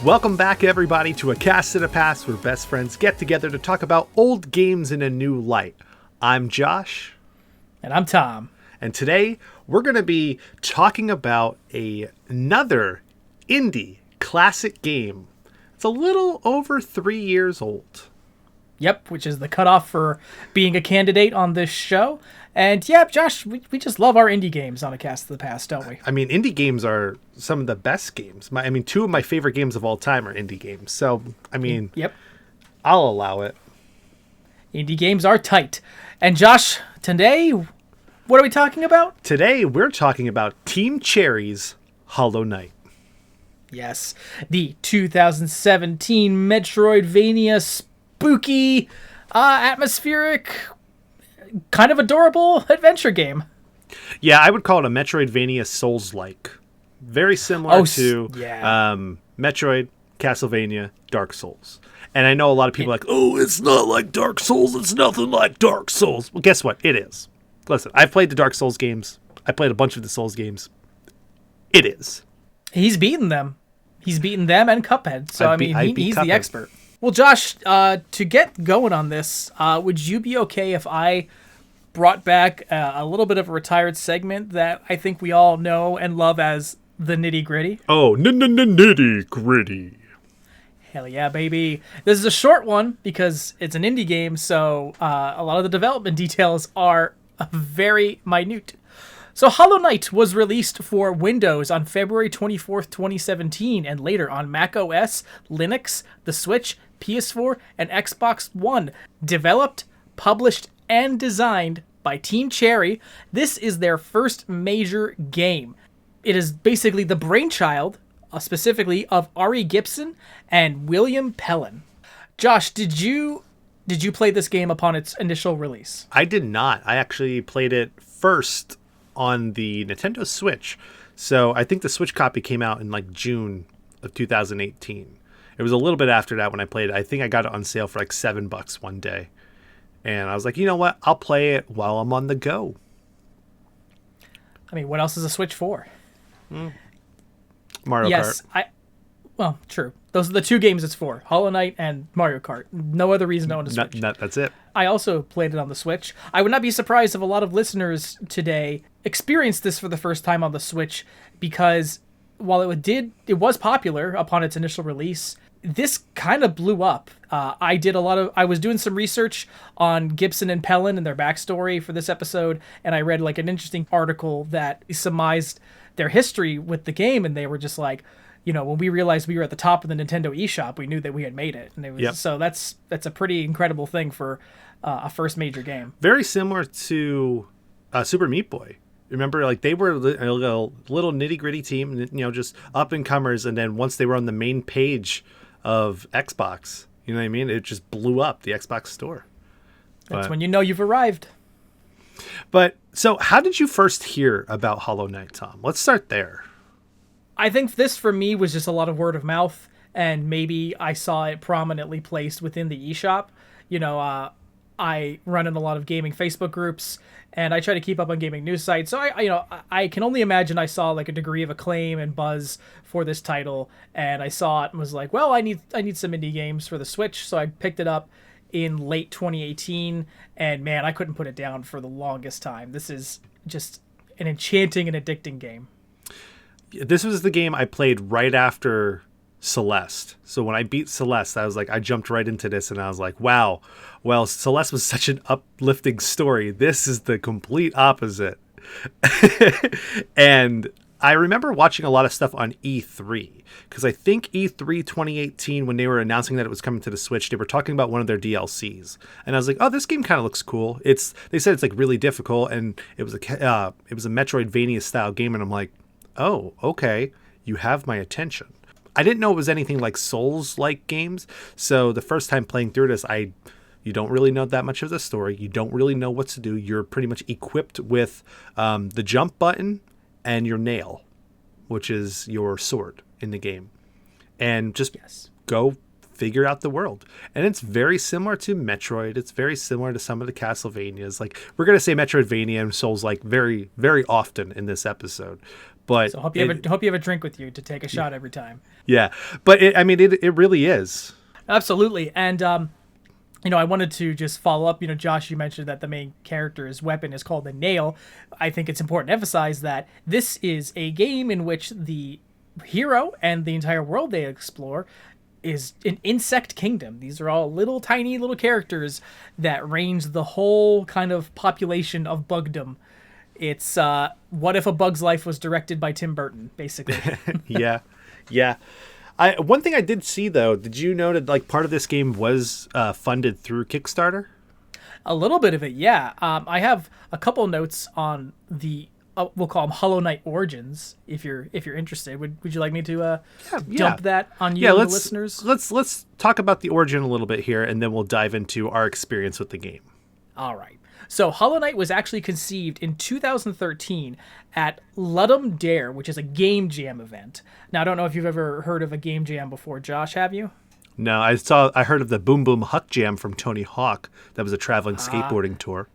Welcome back, everybody, to A Cast of the Past, where best friends get together to talk about old games in a new light. I'm Josh. And I'm Tom. And today, we're going to be talking about another indie classic game. It's a little over 3 years old. Yep, which is the cutoff for being a candidate on this show. And yeah, Josh, we just love our indie games on A Cast of the Past, don't we? I mean, indie games are some of the best games. Two of my favorite games of all time are indie games. So, Yep. I'll allow it. Indie games are tight. And Josh, today, what are we talking about? Today, we're talking about Team Cherry's Hollow Knight. Yes, the 2017 Metroidvania spooky, atmospheric, kind of adorable adventure game. Yeah, I would call it a Metroidvania Souls-like. Very similar to Metroid, Castlevania, Dark Souls. And I know a lot of people are like, oh, it's not like Dark Souls. It's nothing like Dark Souls. Well, guess what? It is. Listen, I've played the Dark Souls games. I played a bunch of the Souls games. It is. He's beaten them. He's beaten them and Cuphead. So, he's Cuphead. the expert. Well, Josh, to get going on this, would you be okay if I brought back a little bit of a retired segment that I think we all know and love as the Nitty Gritty? Oh, nitty gritty. Hell yeah, baby. This is a short one because it's an indie game, so a lot of the development details are very minute. So Hollow Knight was released for Windows on February 24th, 2017, and later on Mac OS, Linux, the Switch, PS4, and Xbox One. Developed, published, and designed by Team Cherry, this is their first major game. It is basically the brainchild, specifically, of Ari Gibson and William Pellin. Josh, did you play this game upon its initial release? I did not. I actually played it first on the Nintendo Switch. So I think the Switch copy came out in like June of 2018. It was a little bit after that when I played it. I think I got it on sale for like $7 one day. And I was like, you know what? I'll play it while I'm on the go. I mean, what else is a Switch for? Mario Kart. Well, true. Those are the two games it's for. Hollow Knight and Mario Kart. No other reason to own a Switch. That's it. I also played it on the Switch. I would not be surprised if a lot of listeners today experienced this for the first time on the Switch, because while it was popular upon its initial release, this kind of blew up. I was doing some research on Gibson and Pellin and their backstory for this episode, and I read like an interesting article that surmised their history with the game, and they were just like, when we realized we were at the top of the Nintendo eShop, we knew that we had made it. And it was, So that's a pretty incredible thing for a first major game. Very similar to Super Meat Boy. Remember, like, they were a little nitty-gritty team, just up-and-comers, and then once they were on the main page of Xbox, you know what I mean? It just blew up the Xbox store. That's when you know you've arrived. But, so how did you first hear about Hollow Knight, Tom? Let's start there. I think this, for me, was just a lot of word of mouth, and maybe I saw it prominently placed within the eShop. I run in a lot of gaming Facebook groups, and I try to keep up on gaming news sites. So I can only imagine I saw like a degree of acclaim and buzz for this title, and I saw it and was like, well, I need some indie games for the Switch. So I picked it up in late 2018, and man, I couldn't put it down for the longest time. This is just an enchanting and addicting game. This was the game I played right after Celeste. So when I beat Celeste, I jumped right into this, and I was like, wow, well, Celeste was such an uplifting story. This is the complete opposite. And I remember watching a lot of stuff on E3, because I think E3 2018, when they were announcing that it was coming to the Switch, they were talking about one of their DLCs. And I was like, oh, this game kind of looks cool. They said it's like really difficult, and it was a Metroidvania style game, and I'm like, oh, okay, you have my attention. I didn't know it was anything like Souls-like games, so the first time playing through this, you don't really know that much of the story. You don't really know what to do. You're pretty much equipped with the jump button and your nail, which is your sword in the game. And just go figure out the world. And it's very similar to Metroid. It's very similar to some of the Castlevanias. Like, we're going to say Metroidvania and Souls like very, very often in this episode. But So hope you have a drink with you to take a shot every time. yeah, but it really is. Absolutely. And I wanted to just follow up. Josh, you mentioned that the main character's weapon is called the nail. I think it's important to emphasize that this is a game in which the hero and the entire world they explore is an insect kingdom. These are all little tiny little characters that range the whole kind of population of bugdom. It's what if A Bug's Life was directed by Tim Burton, basically. Yeah. One thing I did see, though, did you know that like part of this game was funded through Kickstarter? A little bit of it, yeah. I have a couple notes on the we'll call them Hollow Knight origins. If you're interested, would you like me to dump that on you, and the listeners? Let's talk about the origin a little bit here, and then we'll dive into our experience with the game. All right. So Hollow Knight was actually conceived in 2013 at Ludum Dare, which is a game jam event. Now, I don't know if you've ever heard of a game jam before, Josh, have you? No, I heard of the Boom Boom Huck Jam from Tony Hawk. That was a traveling skateboarding tour.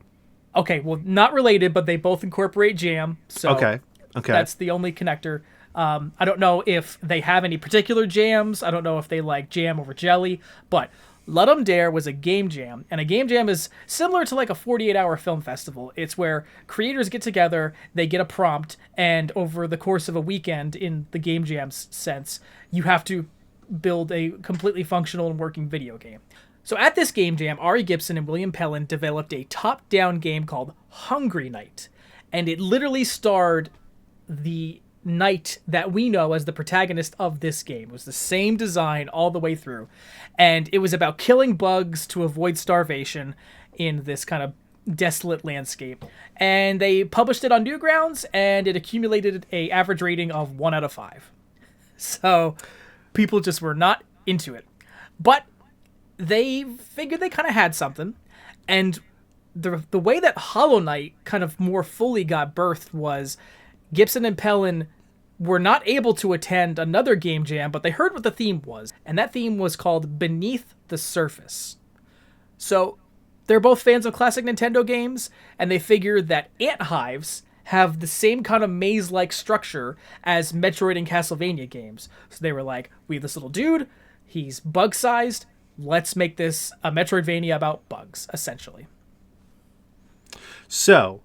Okay, well, not related, but they both incorporate jam. So okay. That's the only connector. I don't know if they have any particular jams. I don't know if they like jam over jelly, but Ludum Dare was a game jam, and a game jam is similar to like a 48-hour film festival. It's where creators get together, they get a prompt, and over the course of a weekend, in the game jam's sense, you have to build a completely functional and working video game. So at this game jam, Ari Gibson and William Pellin developed a top-down game called Hungry Knight, and it literally starred the knight that we know as the protagonist of this game. It was the same design all the way through, and it was about killing bugs to avoid starvation in this kind of desolate landscape. And they published it on Newgrounds, and it accumulated a average rating of 1 out of 5. So people just were not into it, but they figured they kind of had something. And the way that Hollow Knight kind of more fully got birthed was Gibson and Pellin were not able to attend another game jam, but they heard what the theme was, and that theme was called Beneath the Surface. So they're both fans of classic Nintendo games, and they figured that ant hives have the same kind of maze-like structure as Metroid and Castlevania games. So they were like, we have this little dude, he's bug-sized, let's make this a Metroidvania about bugs, essentially. So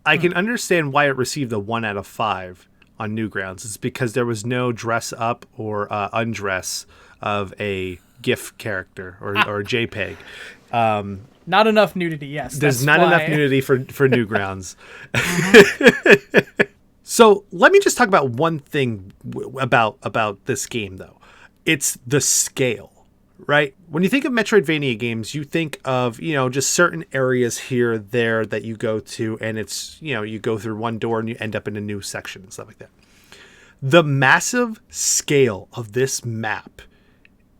I can understand why it received a 1 out of 5 on Newgrounds. It's because there was no dress up or undress of a GIF character or a JPEG. Not enough nudity, yes. There's not enough nudity for Newgrounds. So let me just talk about one thing about this game, though. It's the scale. Right? When you think of Metroidvania games, you think of, just certain areas here, there that you go to, and it's, you go through one door and you end up in a new section and stuff like that. The massive scale of this map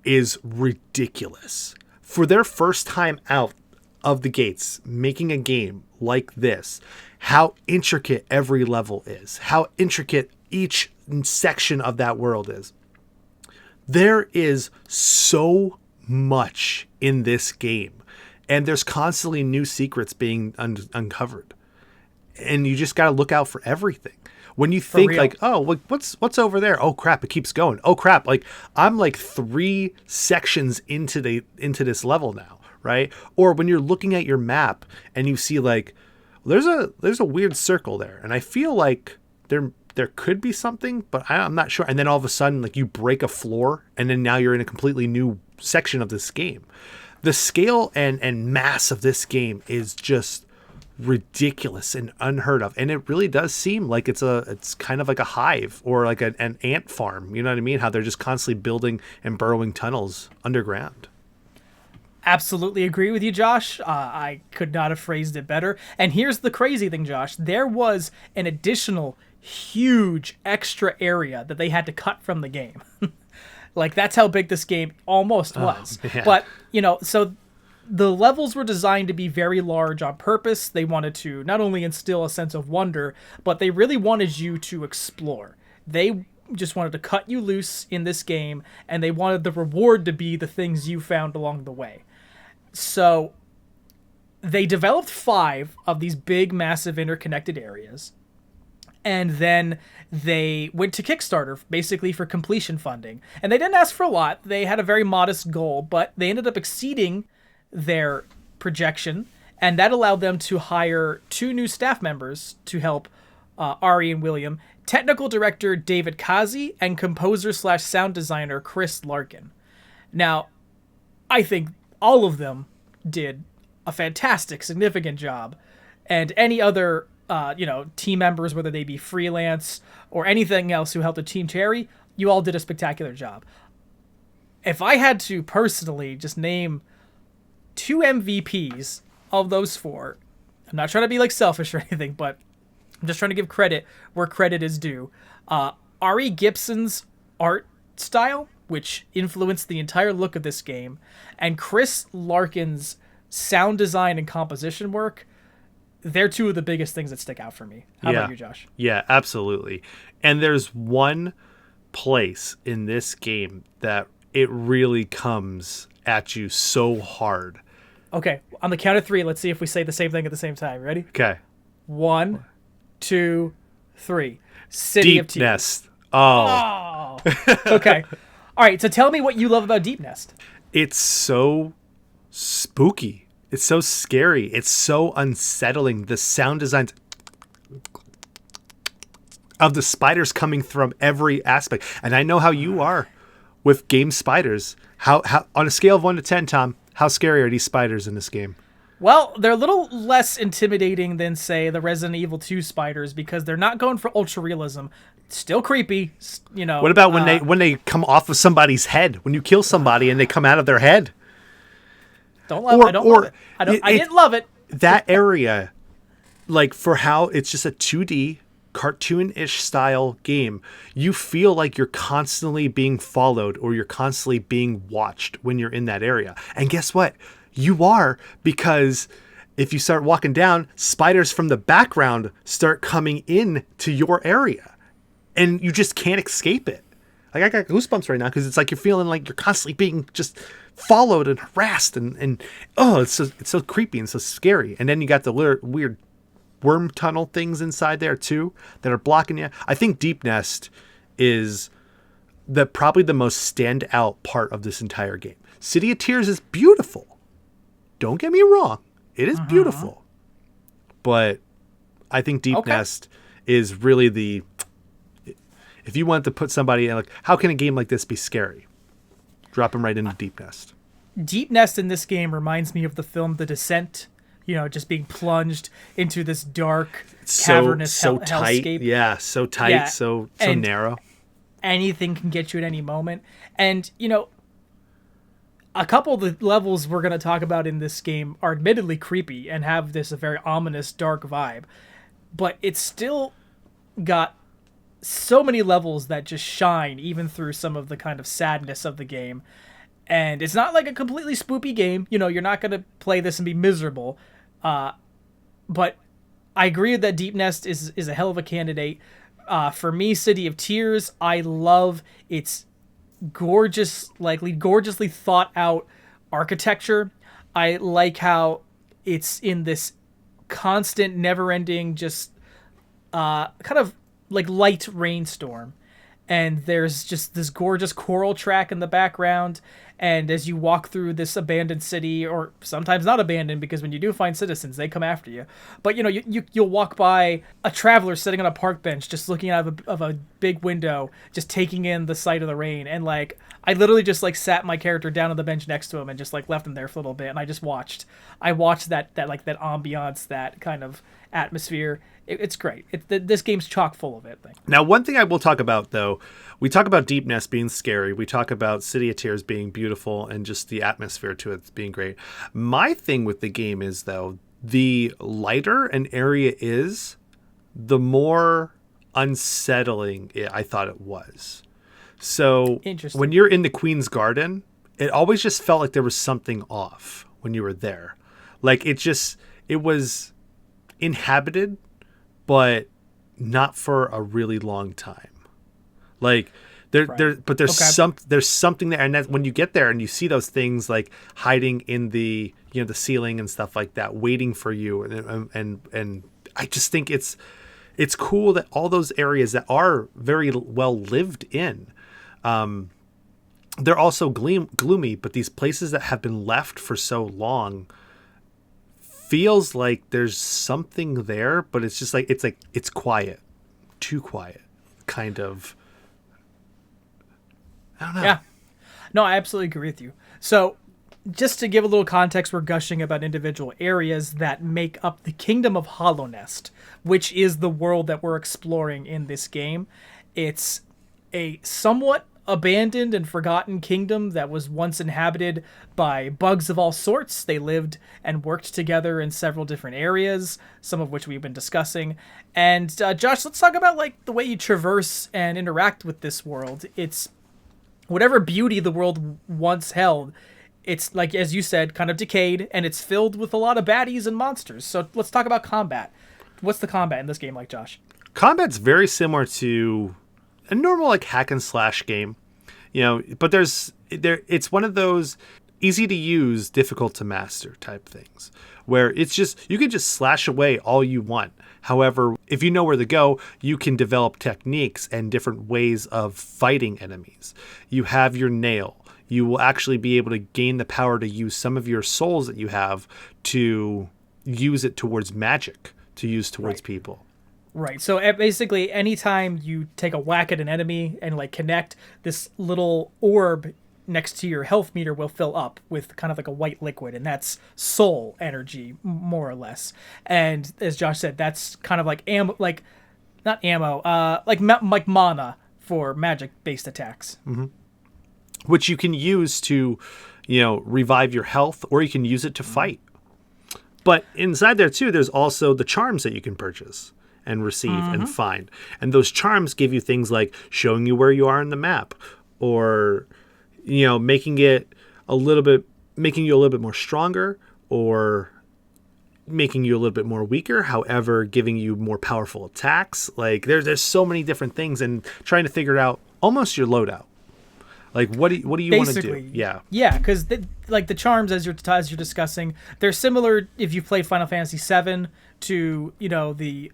is ridiculous. For their first time out of the gates, making a game like this, how intricate every level is, how intricate each section of that world is. There is so much in this game, and there's constantly new secrets being uncovered, and you just got to look out for everything. When you think like, oh, what's over there? Oh crap, it keeps going. Oh crap, like I'm like 3 sections into this level now, right? Or when you're looking at your map and you see like there's a weird circle there, and I feel like there could be something, but I'm not sure. And then all of a sudden, like you break a floor, and then now you're in a completely new section of this game. The scale and mass of this game is just ridiculous and unheard of. And it really does seem like it's kind of like a hive or like an ant farm. You know what I mean? How they're just constantly building and burrowing tunnels underground. Absolutely agree with you, Josh. I could not have phrased it better. And here's the crazy thing, Josh. There was an additional huge extra area that they had to cut from the game. Like that's how big this game almost was. But so the levels were designed to be very large on purpose. They wanted to not only instill a sense of wonder, but they really wanted you to explore. They just wanted to cut you loose in this game, and they wanted the reward to be the things you found along the way. So they developed 5 of these big, massive interconnected areas. And then they went to Kickstarter, basically for completion funding. And they didn't ask for a lot. They had a very modest goal, but they ended up exceeding their projection. And that allowed them to hire 2 new staff members to help Ari and William. Technical director David Kazi and composer/sound designer Chris Larkin. Now, I think all of them did a fantastic, significant job. And any other team members, whether they be freelance or anything else who helped the team Cherry, you all did a spectacular job. If I had to personally just name 2 MVPs of those 4, I'm not trying to be like selfish or anything, but I'm just trying to give credit where credit is due. Ari Gibson's art style, which influenced the entire look of this game, and Chris Larkin's sound design and composition work, they're 2 of the biggest things that stick out for me. How about you, Josh? Yeah, absolutely. And there's one place in this game that it really comes at you so hard. Okay, on the count of 3, let's see if we say the same thing at the same time. Ready? Okay. 1, 2, 3. City of Tears. Deep Nest. Oh. Okay. All right, so tell me what you love about Deep Nest. It's so spooky. It's so scary. It's so unsettling. The sound design of the spiders coming from every aspect. And I know how you are with game spiders. How on a scale of 1 to 10, Tom, how scary are these spiders in this game? Well, they're a little less intimidating than, say, the Resident Evil 2 spiders because they're not going for ultra realism. Still creepy, you know. What about when they come off of somebody's head? When you kill somebody and they come out of their head? I don't love it. I didn't love it. That area, like for how it's just a 2D cartoon-ish style game, you feel like you're constantly being followed or you're constantly being watched when you're in that area. And guess what? You are, because if you start walking down, spiders from the background start coming in to your area and you just can't escape it. Like I got goosebumps right now because it's like you're feeling like you're constantly being just followed and harassed and it's so creepy and so scary. And then you got the weird worm tunnel things inside there too that are blocking you. I think Deep Nest is probably the most standout part of this entire game. City of Tears is beautiful. Don't get me wrong. It is beautiful. But I think Deep Nest is really if you want to put somebody in, like, how can a game like this be scary? Drop them right into Deep Nest. Deep Nest in this game reminds me of the film The Descent. You know, just being plunged into this dark, cavernous tight. hellscape. Yeah, so tight, so narrow. Anything can get you at any moment. And, you know, a couple of the levels we're going to talk about in this game are admittedly creepy and have a very ominous, dark vibe. But it's still got so many levels that just shine even through some of the kind of sadness of the game. And it's not like a completely spoopy game. You know, you're not going to play this and be miserable. But I agree that Deep Nest is a hell of a candidate. For me, City of Tears, I love its gorgeously thought out architecture. I like how it's in this constant, never-ending, just kind of like light rainstorm. And there's just this gorgeous choral track in the background. And as you walk through this abandoned city, or sometimes not abandoned, because when you do find citizens, they come after you. But, you know, you'll walk by a traveler sitting on a park bench, just looking out of a big window, just taking in the sight of the rain. And, like, I literally just, like, sat my character down on the bench next to him and just, like, left him there for a little bit. And I just watched. I watched that ambiance, that kind of atmosphere. It's great. This game's chock full of it. Now, one thing I will talk about, though, we talk about Deep Nest being scary. We talk about City of Tears being beautiful and just the atmosphere to it being great. My thing with the game is, though, the lighter an area is, the more unsettling I thought it was. So when you're in the Queen's Garden, it always just felt like there was something off when you were there. Like it was inhabited, but not for a really long time. Like there's something there, and that when you get there and you see those things like hiding in the the ceiling and stuff like that, waiting for you, and I just think it's it's cool that all those areas that are very well lived in, they're also gloomy, but these places that have been left for so long feels like there's something there, but it's just like it's quiet, too quiet, kind of. I don't know. Yeah. No, I absolutely agree with you. So, just to give a little context, we're gushing about individual areas that make up the kingdom of Hollownest, which is the world that we're exploring in this game. It's a somewhat abandoned and forgotten kingdom that was once inhabited by bugs of all sorts. They lived and worked together in several different areas, some of which we've been discussing. And Josh, let's talk about like the way you traverse and interact with this world. It's whatever beauty the world once held. It's like, as you said, kind of decayed, and it's filled with a lot of baddies and monsters. So let's talk about combat. What's the combat in this game like, Josh? Combat's very similar to a normal like hack and slash game, but it's one of those easy to use, difficult to master type things where it's just, you can just slash away all you want. However, if you know where to go, you can develop techniques and different ways of fighting enemies. You have your nail. You will actually be able to gain the power to use some of your souls that you have to use it towards magic, to use towards people. Right. So basically, anytime you take a whack at an enemy and like connect, this little orb next to your health meter will fill up with kind of like a white liquid, and that's soul energy, more or less. And as Josh said, that's kind of like like mana for magic-based attacks. Mm-hmm. Which you can use to, revive your health, or you can use it to fight. But inside there too, there's also the charms that you can purchase and receive and find. And those charms give you things like showing you where you are in the map, or, making you a little bit more stronger, or making you a little bit more weaker, however, giving you more powerful attacks. Like there's so many different things, and trying to figure out almost your loadout. Like, what do you want to do? Yeah. Yeah, because the charms, as you're discussing, they're similar if you played Final Fantasy VII to, the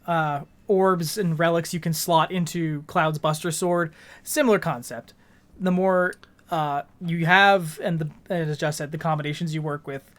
orbs and relics you can slot into Cloud's Buster Sword. Similar concept. The more you have, and as Josh said, the combinations you work with,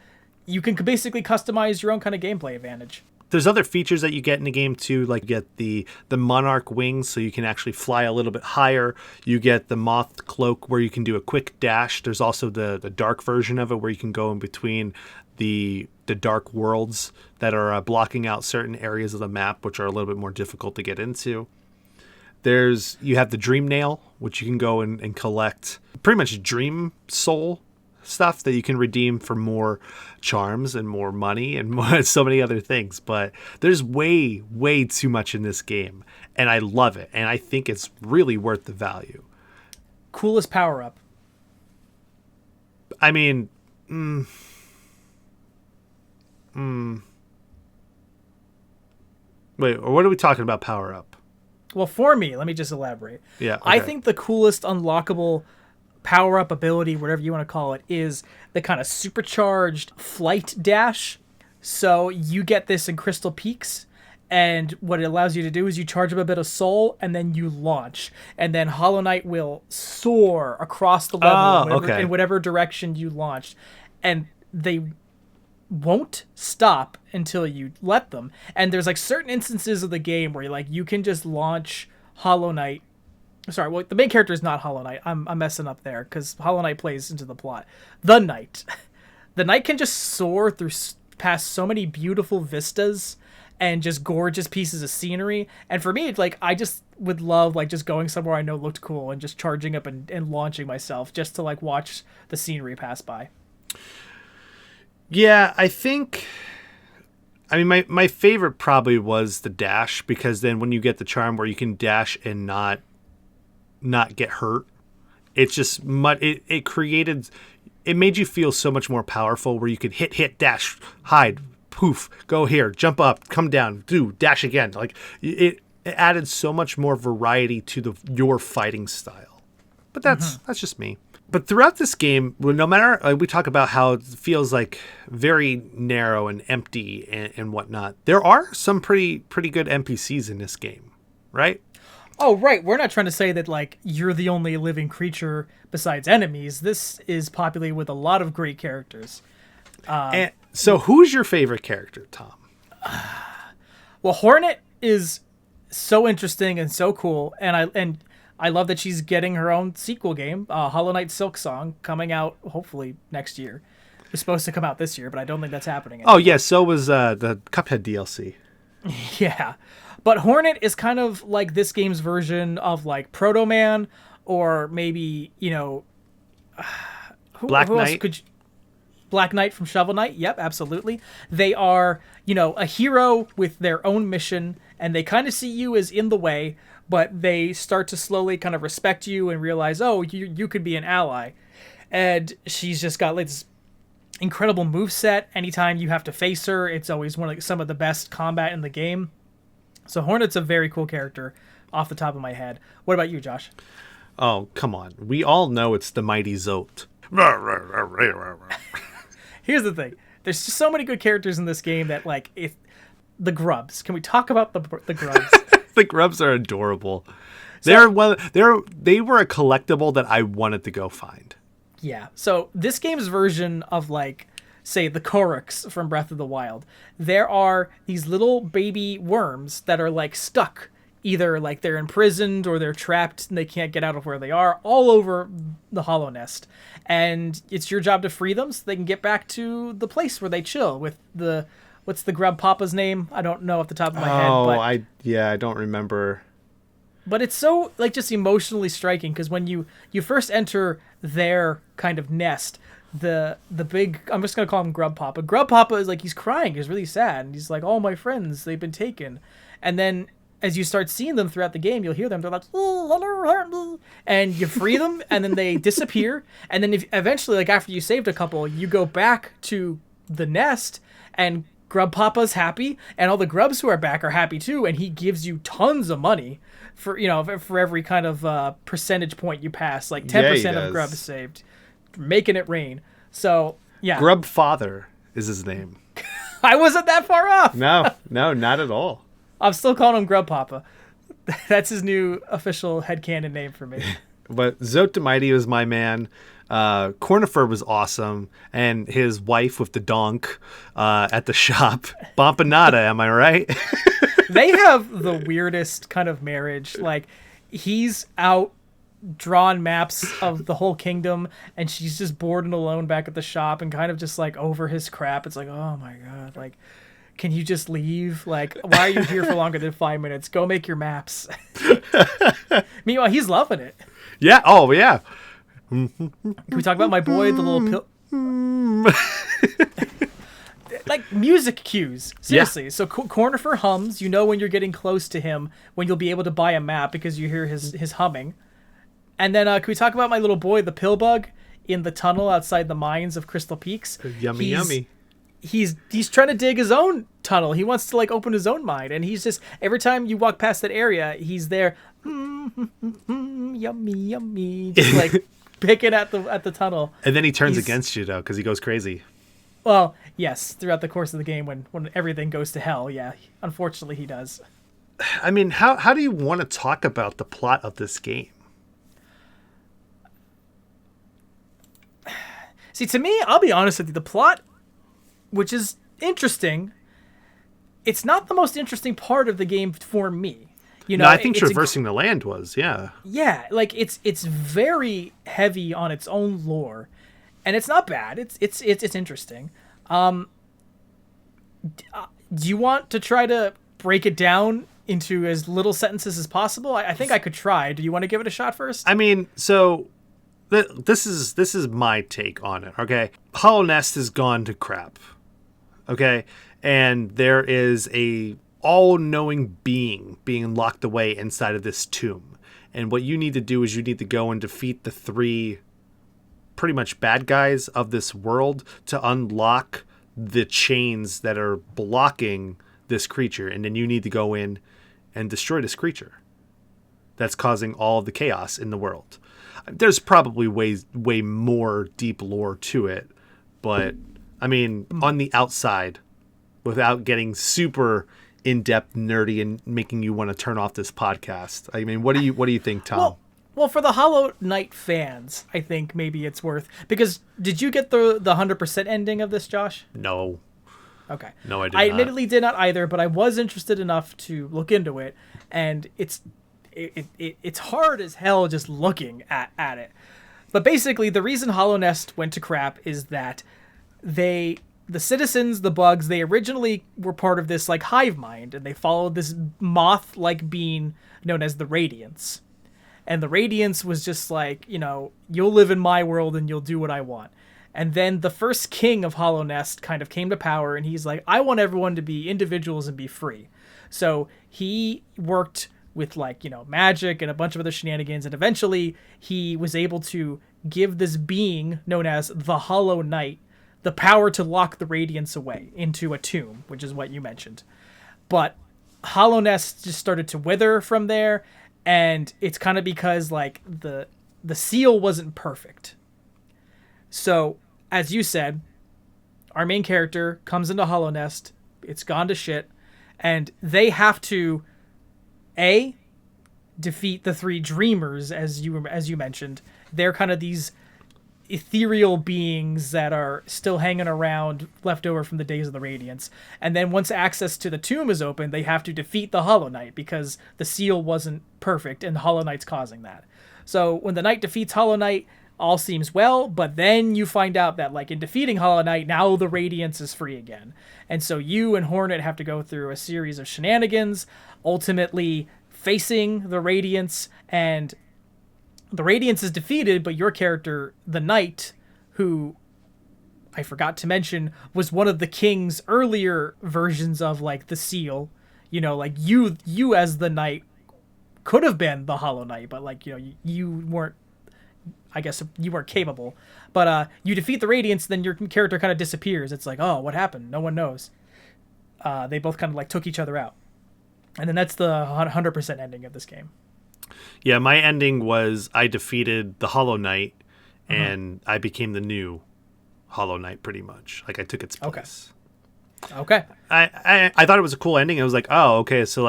you can basically customize your own kind of gameplay advantage. There's other features that you get in the game too, like you get the MONARCH wings, so you can actually fly a little bit higher. You get the moth cloak, where you can do a quick dash. There's also the dark version of it, where you can go in between the dark worlds that are blocking out certain areas of the map, which are a little bit more difficult to get into. You have the dream nail, which you can go and collect pretty much dream soul stuff that you can redeem for more charms and more money and so many other things. But there's way too much in this game, and I love it, and I think it's really worth the value. Coolest power up? I mean, wait, what are we talking about power up? Well, for me, let me just elaborate. Yeah, okay. I think the coolest unlockable power-up ability, whatever you want to call it, is the kind of supercharged flight dash. So you get this in Crystal Peaks, and what it allows you to do is you charge up a bit of soul, and then you launch. And then Hollow Knight will soar across the level in whatever direction you launched. And they won't stop until you let them. And there's like certain instances of the game where you can just launch Hollow Knight. Sorry, well, the main character is not Hollow Knight. I'm messing up there because Hollow Knight plays into the plot. The Knight. The Knight can just soar past so many beautiful vistas and just gorgeous pieces of scenery. And for me, I just would love just going somewhere I know looked cool and just charging up and launching myself just to watch the scenery pass by. Yeah, I mean, my favorite probably was the dash, because then when you get the charm where you can dash and not get hurt, it's just it made you feel so much more powerful, where you could hit dash, hide, poof, go here, jump up, come down, dash again. It added so much more variety to your fighting style. But that's just me. But throughout this game, well, no matter we talk about how it feels like very narrow and empty and whatnot, there are some pretty good NPCs in this game, right? Oh, right. We're not trying to say that, like, you're the only living creature besides enemies. This is populated with a lot of great characters. And so who's your favorite character, Tom? Well, Hornet is so interesting and so cool, and I love that she's getting her own sequel game, Hollow Knight Silk Song, coming out hopefully next year. It was supposed to come out this year, but I don't think that's happening anymore. Oh, yeah, so was the Cuphead DLC. Yeah. But Hornet is kind of like this game's version of like Proto Man, or maybe, you know, Black who Knight. else could you, Black Knight from Shovel Knight. Yep, absolutely. They are, you know, a hero with their own mission, and they kind of see you as in the way, but they start to slowly kind of respect you and realize, oh, you could be an ally. And she's just got like this incredible moveset. Anytime you have to face her, it's always one of some of the best combat in the game. So Hornet's a very cool character off the top of my head. What about you, Josh? Oh, come on. We all know it's the mighty Zote. Here's the thing. There's just so many good characters in this game that, like, if the grubs. Can we talk about the grubs? The grubs are adorable. So- They were a collectible that I wanted to go find. Yeah. So this game's version of, like, say, the Koroks from Breath of the Wild, there are these little baby worms that are, like, stuck. Either, like, they're imprisoned or they're trapped and they can't get out of where they are all over the Hollownest. And it's your job to free them so they can get back to the place where they chill with the... What's the grub papa's name? I don't know off the top of my head. But I don't remember. But it's so, like, just emotionally striking because when you first enter their kind of nest, the big, I'm just gonna call him Grub Papa. Grub Papa is like, he's crying, he's really sad, and he's like, all my friends, they've been taken. And then as you start seeing them throughout the game, you'll hear them. They're like, and you free them, and then they disappear. And then eventually, like, after you saved a couple, you go back to the nest, and Grub Papa's happy, and all the grubs who are back are happy too, and he gives you tons of money for, you know, for every kind of percentage point you pass, like 10% of grubs saved, making it rain. So yeah, Grub Father is his name. I wasn't that far off. No, not at all. I'm still calling him Grub Papa. That's his new official headcanon name for me. But Zote the Mighty was my man. Cornifer was awesome, and his wife with the donk at the shop. Bompanada, am I right? They have the weirdest kind of marriage. Like, he's out drawn maps of the whole kingdom, and she's just bored and alone back at the shop and kind of just like over his crap. It's like, oh my god, like, can you just leave? Like, why are you here for longer than 5 minutes? Go make your maps. Meanwhile, he's loving it. Yeah. Oh yeah. Can we talk about my boy, the little like music cues? Seriously. Yeah. So Cornifer hums. You know when you're getting close to him, when you'll be able to buy a map because you hear his humming. And then can we talk about my little boy, the Pillbug, in the tunnel outside the mines of Crystal Peaks? Yummy. He's trying to dig his own tunnel. He wants to, like, open his own mine, and he's just, every time you walk past that area, he's there, yummy, just like picking at the tunnel. And then he turns against you though, because he goes crazy. Well, yes, throughout the course of the game, when everything goes to hell, yeah, unfortunately he does. I mean, how do you want to talk about the plot of this game? See, to me, I'll be honest with you, the plot, which is interesting, it's not the most interesting part of the game for me. You know, no, I think traversing the land was, yeah. Yeah, like it's very heavy on its own lore, and it's not bad. It's interesting. Do you want to try to break it down into as little sentences as possible? I think I could try. Do you want to give it a shot first? I mean, so this is my take on it. Okay, Hollownest has gone to crap. Okay, and there is a all-knowing being locked away inside of this tomb, and what you need to do is you need to go and defeat the 3 pretty much bad guys of this world to unlock the chains that are blocking this creature, and then you need to go in and destroy this creature. that's causing all of the chaos in the world. There's probably way more deep lore to it, but I mean, on the outside, without getting super in-depth nerdy and making you want to turn off this podcast. I mean, what do you think, Tom? Well, for the Hollow Knight fans, I think maybe it's worth, because did you get the 100% ending of this, Josh? No. Okay. No, I did not. I admittedly did not either, but I was interested enough to look into it, and it's hard as hell just looking at it. But basically, the reason Hollownest went to crap is that the citizens, the bugs, they originally were part of this like hive mind, and they followed this moth-like being known as the Radiance. And the Radiance was just like, you'll live in my world and you'll do what I want. And then the first king of Hollownest kind of came to power, and he's like, I want everyone to be individuals and be free. So he worked with magic and a bunch of other shenanigans, and eventually he was able to give this being known as the Hollow Knight the power to lock the Radiance away into a tomb, which is what you mentioned. But Hollownest just started to wither from there, and it's kind of because the seal wasn't perfect. So, as you said, our main character comes into Hollownest, it's gone to shit, and they have to defeat the three dreamers, as you mentioned. They're kind of these ethereal beings that are still hanging around, left over from the days of the Radiance. And then once access to the tomb is open, they have to defeat the Hollow Knight because the seal wasn't perfect and Hollow Knight's causing that. So when the Knight defeats Hollow Knight, all seems well, but then you find out that in defeating Hollow Knight, now the Radiance is free again. And so you and Hornet have to go through a series of shenanigans, ultimately facing the Radiance, and the Radiance is defeated, but your character, the Knight, who I forgot to mention, was one of the king's earlier versions of the seal. You as the Knight could have been the Hollow Knight, but you weren't. I guess you weren't capable. But you defeat the Radiance, then your character kind of disappears. It's like, oh, what happened? No one knows. They both kind of took each other out, and then that's the 100% ending of this game. Yeah, my ending was I defeated the Hollow Knight, and I became the new Hollow Knight, pretty much. I took its place. Okay. I thought it was a cool ending. I was like, oh, okay, so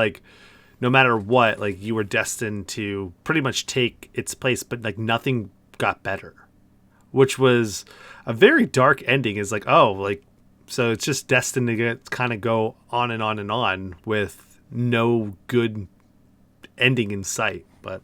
no matter what, you were destined to pretty much take its place, but nothing got better, which was a very dark ending. Is so it's just destined to kind of go on and on and on with no good ending in sight. But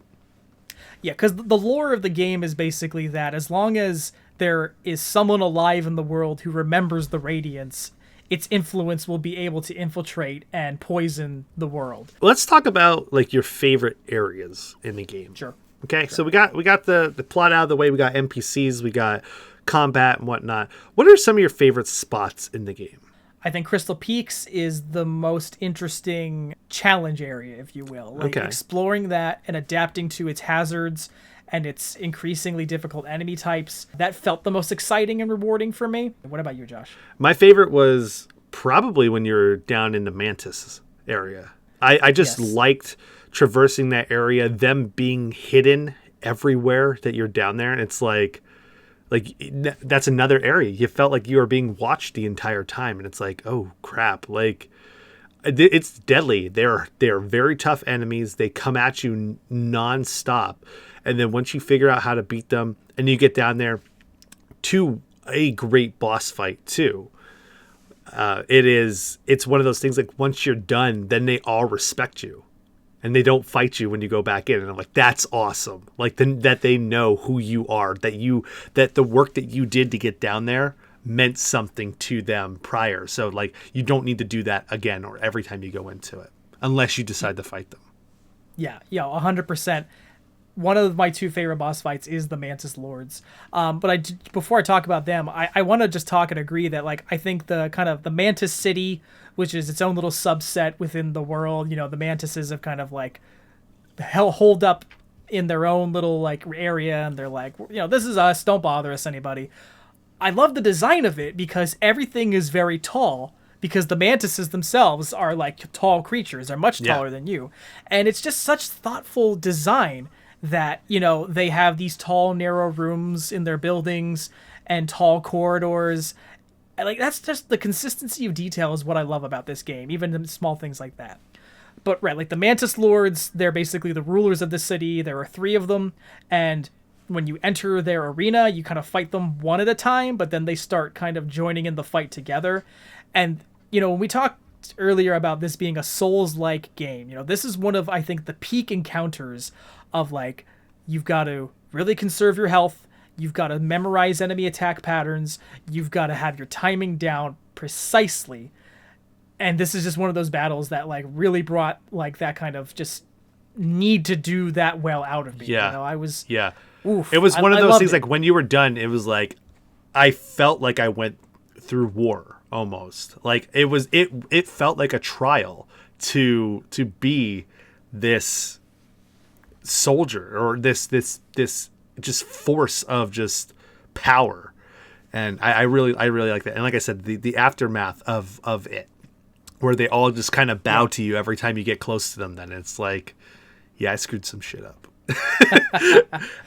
yeah, because the lore of the game is basically that as long as there is someone alive in the world who remembers the Radiance, its influence will be able to infiltrate and poison the world. Let's talk about your favorite areas in the game. Sure. Okay, so we got the plot out of the way. We got NPCs, we got combat and whatnot. What are some of your favorite spots in the game? I think Crystal Peaks is the most interesting challenge area, if you will. Exploring that and adapting to its hazards and its increasingly difficult enemy types. That felt the most exciting and rewarding for me. What about you, Josh? My favorite was probably when you're down in the Mantis area. I just liked traversing that area, them being hidden everywhere that you're down there. And it's that's another area. You felt like you were being watched the entire time. And it's oh crap. It's deadly. They're very tough enemies. They come at you nonstop. And then once you figure out how to beat them and you get down there to a great boss fight too. It's one of those things once you're done, then they all respect you. And they don't fight you when you go back in. And I'm that's awesome. That they know who you are, that the work that you did to get down there meant something to them prior. So you don't need to do that again or every time you go into it, unless you decide to fight them. Yeah, 100%. One of my two favorite boss fights is the Mantis Lords. But before I talk about them, I want to just talk and agree that I think the kind of the Mantis City, which is its own little subset within the world, the Mantises have kind of holed up in their own little area, and they're this is us, don't bother us, anybody. I love the design of it because everything is very tall. because the mantises themselves are like tall creatures, are much taller than you. And it's just such thoughtful design that, you know, they have these tall, narrow rooms in their buildings and tall corridors. Like, that's just the consistency of detail is what I love about this game, even the small things like that. But right, like the Mantis Lords, they're basically the rulers of the city. There are 3 of them, and when you enter their arena, you kind of fight them one at a time, but then they start kind of joining in the fight together. And, you know, when we talked earlier about this being a Souls-like game, you know, this is one of, I think, the peak encounters of, like, you've got to really conserve your health, you've got to memorize enemy attack patterns, you've got to have your timing down precisely. And this is just one of those battles that, like, really brought, like, that kind of just need to do that well out of me. Yeah. You know, I was... Yeah. Oof, it was one of those things, it. like, when you were done, it was like, I felt like I went through war, almost. Like, it felt like a trial to be this soldier, or this just force of just power. And I really like that. And like I said, the aftermath of it, where they all just kind of bow to you every time you get close to them, then it's like, yeah, I screwed some shit up.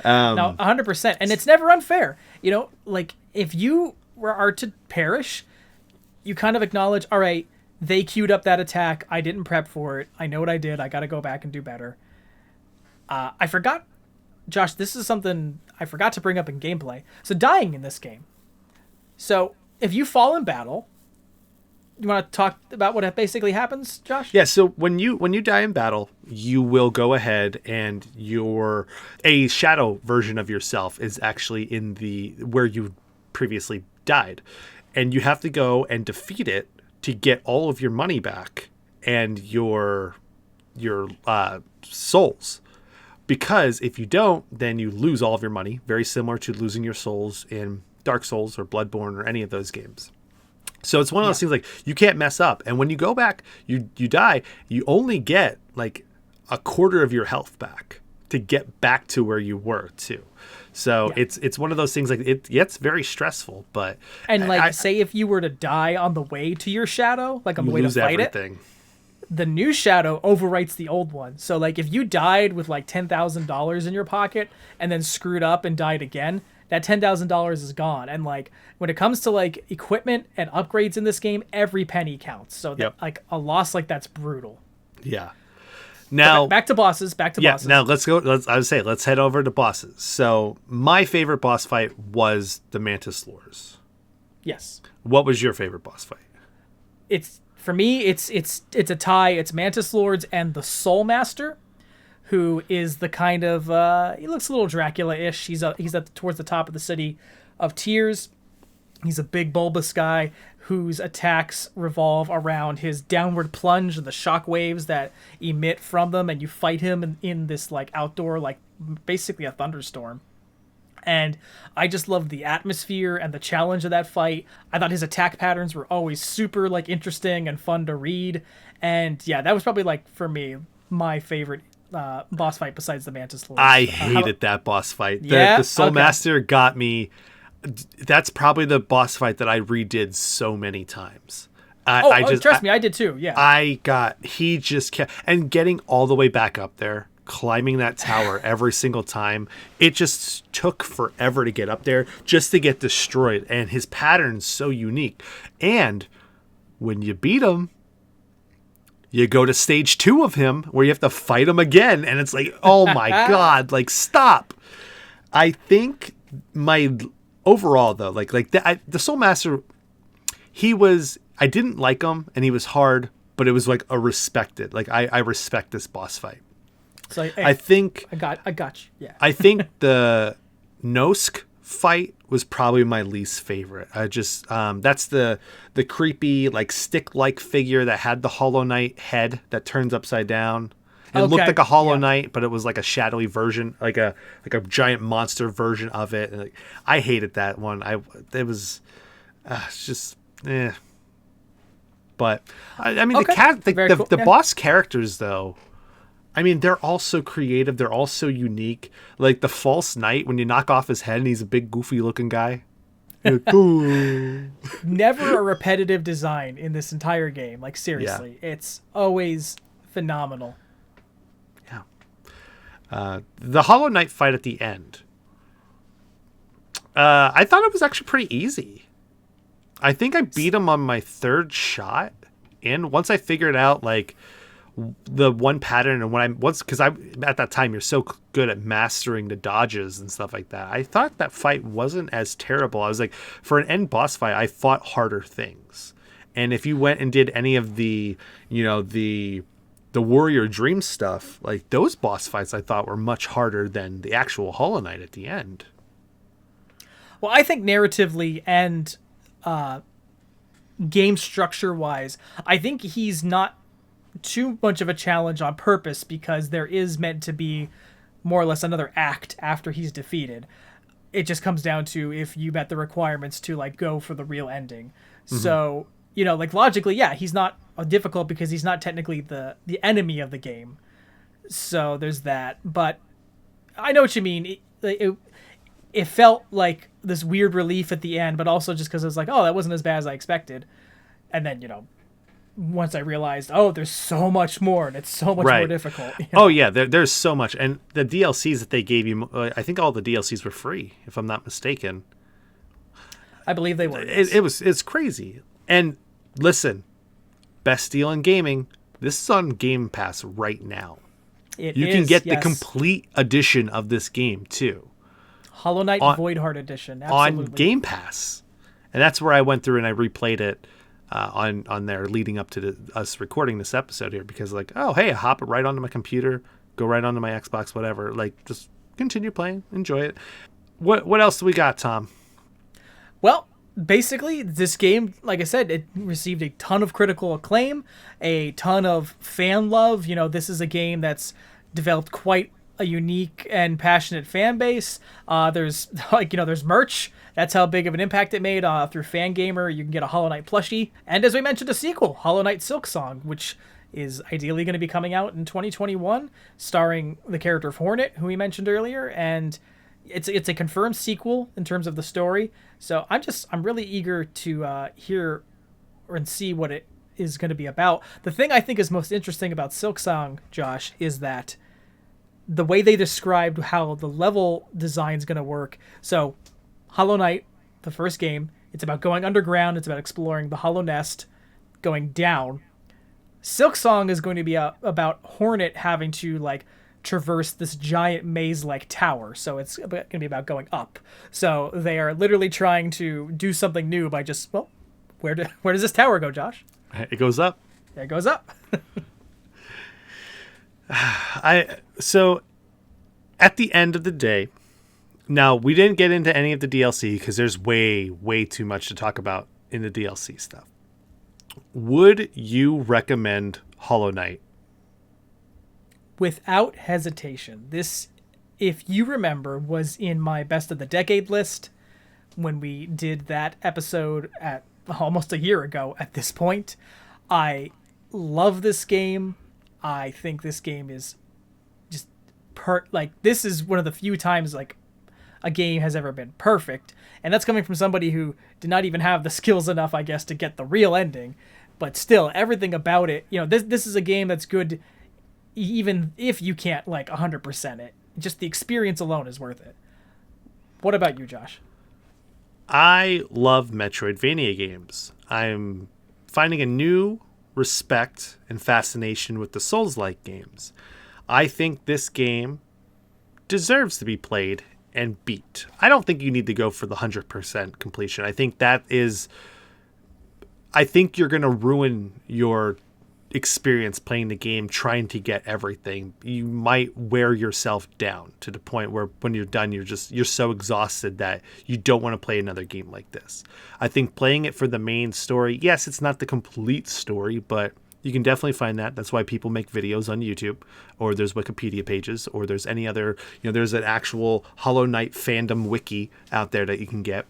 No, 100%. And it's never unfair. You know, like, if you are to perish, you kind of acknowledge, all right, they queued up that attack. I didn't prep for it. I know what I did. I got to go back and do better. I forgot, Josh, this is something I forgot to bring up in gameplay. So dying in this game. So if you fall in battle, you want to talk about what basically happens, Josh? Yeah, so when you die in battle, you will go ahead and a shadow version of yourself is actually in the where you previously died. And you have to go and defeat it to get all of your money back and your souls. Because if you don't, then you lose all of your money, very similar to losing your souls in Dark Souls or Bloodborne or any of those games. So it's one of those things, like, you can't mess up. And when you go back, you die, you only get like a quarter of your health back to get back to where you were too. So it's one of those things, like, it gets very stressful, but say if you were to die on the way to your shadow, like on the way to fight everything. The new shadow overwrites the old one. So, like, if you died with like $10,000 in your pocket and then screwed up and died again, that $10,000 is gone. And, like, when it comes to, like, equipment and upgrades in this game, every penny counts. So that, like, a loss like that's brutal. Yeah. Now back to bosses. Now let's head over to bosses. So my favorite boss fight was the Mantis Lords. Yes. What was your favorite boss fight? For me, it's a tie. It's Mantis Lords and the Soul Master, who is the kind of he looks a little Dracula-ish. He's towards the top of the City of Tears. He's a big bulbous guy whose attacks revolve around his downward plunge and the shock waves that emit from them, and you fight him in this, like, outdoor, like, basically a thunderstorm. And I just loved the atmosphere and the challenge of that fight. I thought his attack patterns were always super, like, interesting and fun to read. And yeah, that was probably, like, for me, my favorite boss fight besides the Mantis Lords. I hated that boss fight. The Soul Master got me. That's probably the boss fight that I redid so many times. Trust me, I did too. Yeah. He just kept, and getting all the way back up there, climbing that tower every single time. It just took forever to get up there just to get destroyed. And his pattern's so unique. And when you beat him, you go to stage 2 of him where you have to fight him again. And it's like, oh my God, like, stop. I think overall, though, the Soul Master, I didn't like him, and he was hard, but it was like a respected. Like, I respect this boss fight. So I think I got you. Yeah. I think the Nosk fight was probably my least favorite. I just that's the creepy, like, stick-like figure that had the Hollow Knight head that turns upside down. It looked like a Hollow Knight, but it was like a shadowy version, like a giant monster version of it. And, like, I hated that one. It's just But I mean, the boss characters, though, I mean, they're all so creative. They're all so unique. Like the False Knight, when you knock off his head and he's a big, goofy looking guy. Never a repetitive design in this entire game. Like, seriously, it's always phenomenal. Yeah. The Hollow Knight fight at the end. I thought it was actually pretty easy. I think I beat him on my third shot. And once I figured out, like, the one pattern, and because at that time you're so good at mastering the dodges and stuff like that, I thought that fight wasn't as terrible. I was like, for an end boss fight, I fought harder things. And if you went and did any of the Warrior Dream stuff, like, those boss fights I thought were much harder than the actual Hollow Knight at the end. Well, I think narratively and game structure wise, I think he's not too much of a challenge on purpose, because there is meant to be more or less another act after he's defeated. It just comes down to if you met the requirements to, like, go for the real ending. Mm-hmm. So, you know, like, logically, yeah, he's not difficult because he's not technically the enemy of the game. So there's that. But I know what you mean. It felt like this weird relief at the end, but also just because it was like, oh, that wasn't as bad as I expected. And then, you know, once I realized, oh, there's so much more, and it's so much more difficult. You know? Oh, yeah, there's so much. And the DLCs that they gave you, I think all the DLCs were free, if I'm not mistaken. I believe they were. It's crazy. And listen, best deal in gaming, this is on Game Pass right now. You can get the complete edition of this game, too. Hollow Knight Voidheart Edition, absolutely. On Game Pass. And that's where I went through and I replayed it. On there leading up to us recording this episode here, because, like, oh, hey, I hop it right onto my computer, go right onto my Xbox, whatever, like, just continue playing, enjoy it. What else do we got, Tom? Well, basically, this game, like I said, it received a ton of critical acclaim, a ton of fan love. You know, this is a game that's developed quite a unique and passionate fan base. There's merch. That's how big of an impact it made. Through Fangamer, you can get a Hollow Knight plushie. And as we mentioned, a sequel, Hollow Knight Silksong, which is ideally going to be coming out in 2021, starring the character of Hornet, who we mentioned earlier. And it's a confirmed sequel in terms of the story. So I'm really eager to hear and see what it is going to be about. The thing I think is most interesting about Silksong, Josh, is that the way they described how the level design is going to work. So Hollow Knight, the first game, it's about going underground. It's about exploring the Hollownest, going down. Silksong is going to be about Hornet having to, like, traverse this giant maze-like tower. So it's going to be about going up. So they are literally trying to do something new by just, well, where does this tower go, Josh? It goes up. There it goes up. So at the end of the day, now we didn't get into any of the DLC because there's way too much to talk about in the DLC stuff. Would you recommend Hollow Knight? Without hesitation. This, if you remember, was in my best of the decade list when we did that episode at almost a year ago at this point. I love this game. I think this game is just this is one of the few times, like, a game has ever been perfect. And that's coming from somebody who did not even have the skills enough, I guess, to get the real ending. But still, everything about it, you know, this is a game that's good even if you can't, like, 100% it. Just the experience alone is worth it. What about you, Josh? I love Metroidvania games. I'm finding a new respect and fascination with the Souls-like games. I think this game deserves to be played and beat. I don't think you need to go for the 100% completion. I think you're going to ruin your experience playing the game trying to get everything. You might wear yourself down to the point where when you're done, you're so exhausted that you don't want to play another game like this. I think playing it for the main story, yes, it's not the complete story, but you can definitely find that. That's why people make videos on YouTube, or there's Wikipedia pages, or there's any other, there's an actual Hollow Knight fandom wiki out there that you can get.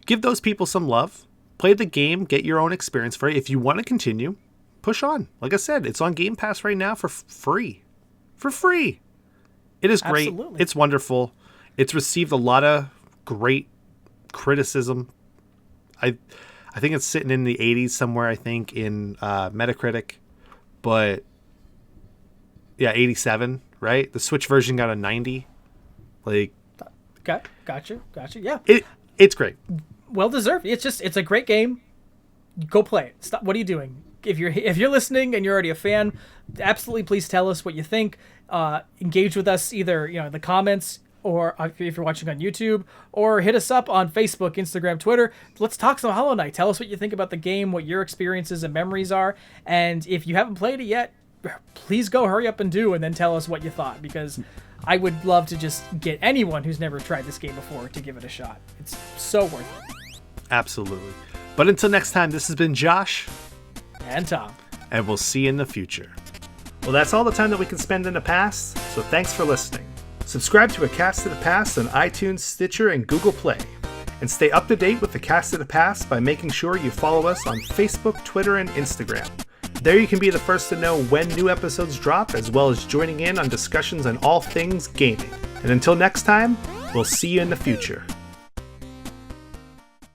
Give those people some love. Play the game, get your own experience for it. If you want to continue, push on. Like I said, it's on Game Pass right now for free. For free. It is great. Absolutely. It's wonderful. It's received a lot of great criticism. I think it's sitting in the 80s somewhere, I think, in Metacritic. But, yeah, 87, right? The Switch version got a 90. Like... Gotcha. Yeah. It's great. Well deserved. It's a great game. Go play it. Stop. What are you doing? If you're listening and you're already a fan, absolutely please tell us what you think. Engage with us either in the comments, or if you're watching on YouTube, or hit us up on Facebook, Instagram, Twitter. Let's talk some Hollow Knight. Tell us what you think about the game, what your experiences and memories are, and if you haven't played it yet, please go hurry up and do, and then tell us what you thought, because I would love to just get anyone who's never tried this game before to give it a shot. It's so worth it. Absolutely. But until next time, this has been Josh. And Tom. And we'll see you in the future. Well, that's all the time that we can spend in the past, so thanks for listening. Subscribe to A Cast of the Past on iTunes, Stitcher, and Google Play. And stay up to date with A Cast of the Past by making sure you follow us on Facebook, Twitter, and Instagram. There you can be the first to know when new episodes drop, as well as joining in on discussions on all things gaming. And until next time, we'll see you in the future.